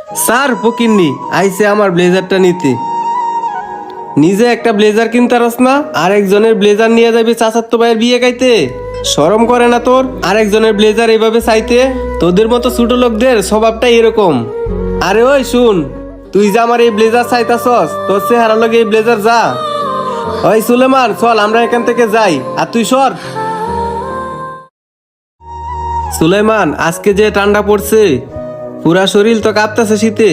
Sir ফকিন্নি আইসে আমার ব্লেজারটা নিতে। নিজে একটা ব্লেজার কিনতে পারস না, আরেকজনের ব্লেজার নিয়ে যাবি চাচাতো ভাইয়ের বিয়ে গাইতে? শরম করে না তোর আরেকজনের ব্লেজার এইভাবে চাইতে? তোদের মতো ছোট লোকদের স্বভাবটা এরকম। আরে ওই শুন, তুই যে আমার এই ব্লেজার চাইতাছস, তোর চেহারা লগে এই ব্লেজার যা। ওই সুলেমান চল আমরা এখান থেকে যাই, আর তুই সর। সুলেমান আজকে যে ঠান্ডা পড়ছে, পুরা শরীর তো কাঁপতাছে শীতে।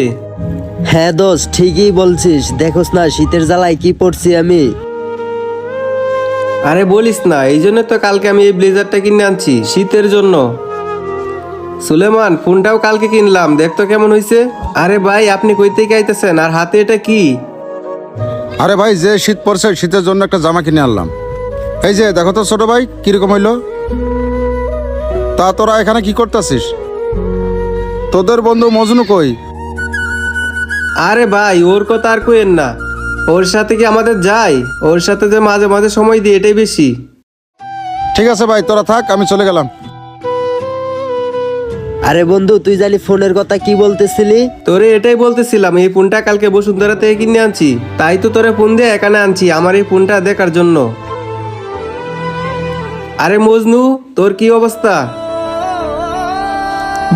হ্যাঁ দোস্ত, ঠিকই বলছিস। দেখোস না শীতের জ্বালায় কি পড়ছি আমি। আরে বলিস না, এই জন্য তো কালকে আমি এই ব্লেজারটা কিনে আনছি শীতের জন্য। সুলেমান ফোনটাও কালকে কিনলাম, দেখতো কেমন হয়েছে। আরে ভাই আপনি কই থেকে আইতেছেন, আর হাতে এটা কি? আরে ভাই, যে শীত পড়ছে শীতের জন্য একটা জামা কিনে আনলাম। এই যে দেখো তো ছোট ভাই কিরকম হইলো। তা তোরা এখানে কি করতেছিস? তোদের বন্ধু মজনু কই? আরে ভাই ওর কথা আর কইেন না, ওর সাথে কি আমাদের যাই? ওর সাথে যে মাঝে মাঝে সময় দিই এটাই বেশি। ঠিক আছে ভাই, তোরা থাক, আমি চলে গেলাম। আরে বন্ধু, তুই জানি ফোনের কথা কি বলতেছিলি? তোরে এটাই বলতেছিলাম, এই ফোনটা কালকে বসুন্ধরা থেকে কিনে আনছি, তাই তো তোরে ফোন দিয়ে এখানে আনছি আমার এই ফোনটা দেখার জন্য। আরে মজনু তোর কি অবস্থা?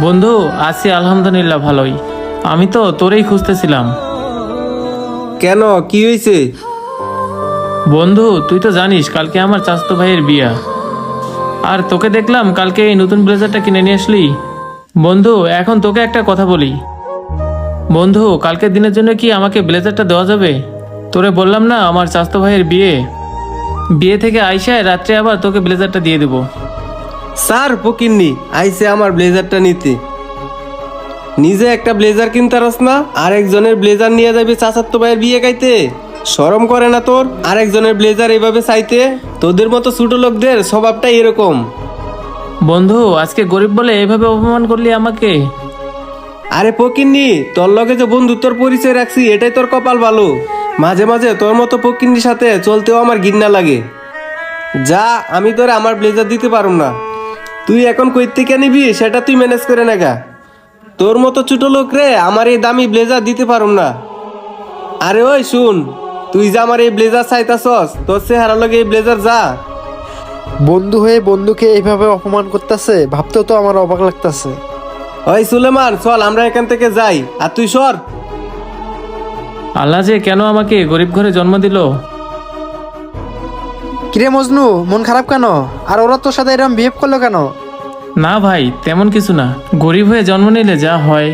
বন্ধু আছি আলহামদুলিল্লাহ ভালোই। আমি তো তোরেই খুঁজতেছিলাম। কেন কি হয়েছে? বন্ধু তুই তো জানিস কালকে আমার চাচাতো ভাইয়ের বিয়া, আর তোকে দেখলাম কালকে এই নতুন ব্লেজারটা কিনে নিয়ে আসলি। বন্ধু এখন তোকে একটা কথা বলি বন্ধু, কালকের দিনের জন্য কি আমাকে ব্লেজারটা দেওয়া যাবে? তোরে বললাম না আমার চাচাতো ভাইয়ের বিয়ে থেকে আইসায় রাত্রে আবার তোকে ব্লেজারটা দিয়ে দেবো। স্যার ফকিন্নি আইসে আমার ব্লেজারটা নিতে। নিজে একটা ব্লেজার কিনতে পারস না, আরেকজনের ব্লেজার নিয়ে যাবি চাচাতো ভাইয়ের বিয়ে গাইতে? শরম করে না তোর আরেকজনের ব্লেজার এইভাবে চাইতে? তোদের মতো ছোট লোকদের স্বভাবটা এরকম। বন্ধু আজকে গরিব বলে এভাবে অপমান করলি আমাকে। আরে ফকিন্নি, তোর লগে যে বন্ধুত্বর পরিচয় রাখছি এটাই তোর কপাল ভালো। মাঝে মাঝে তোর মতো ফকিন্নির সাথে চলতেও আমার ঘৃণা লাগে। যা, আমি তোরে আমার ব্লেজার দিতে পারুম না। তুই এখন কই থেকে নিবি সেটা তুই ম্যানেজ করে নেগা। তোর মতো ছোট লোক রে আমার এই দামি ব্লেজার দিতে পারুম না। আরে ওই শুন, তুই যে আমার এই ব্লেজার চাইতাছস, তোর চেহারা লগে এই ব্লেজার যা। বন্ধু হয়ে বন্ধুকে এইভাবে অপমান করতেছে, ভাবতেও তো আমার অবাক লাগতেছে। ওই সুলেমান চল আমরা এখান থেকে যাই, আর তুই সর। আল্লাহ যে কেন আমাকে গরিব ঘরে জন্ম দিল। কিরে মজনু, মন খারাপ কেন? আর ওরা তোর সাথে এরকম বিহেভ করলো কেন? না ভাই তেমন কিছু না, গরিব হয়ে জন্ম নিলে যা হয়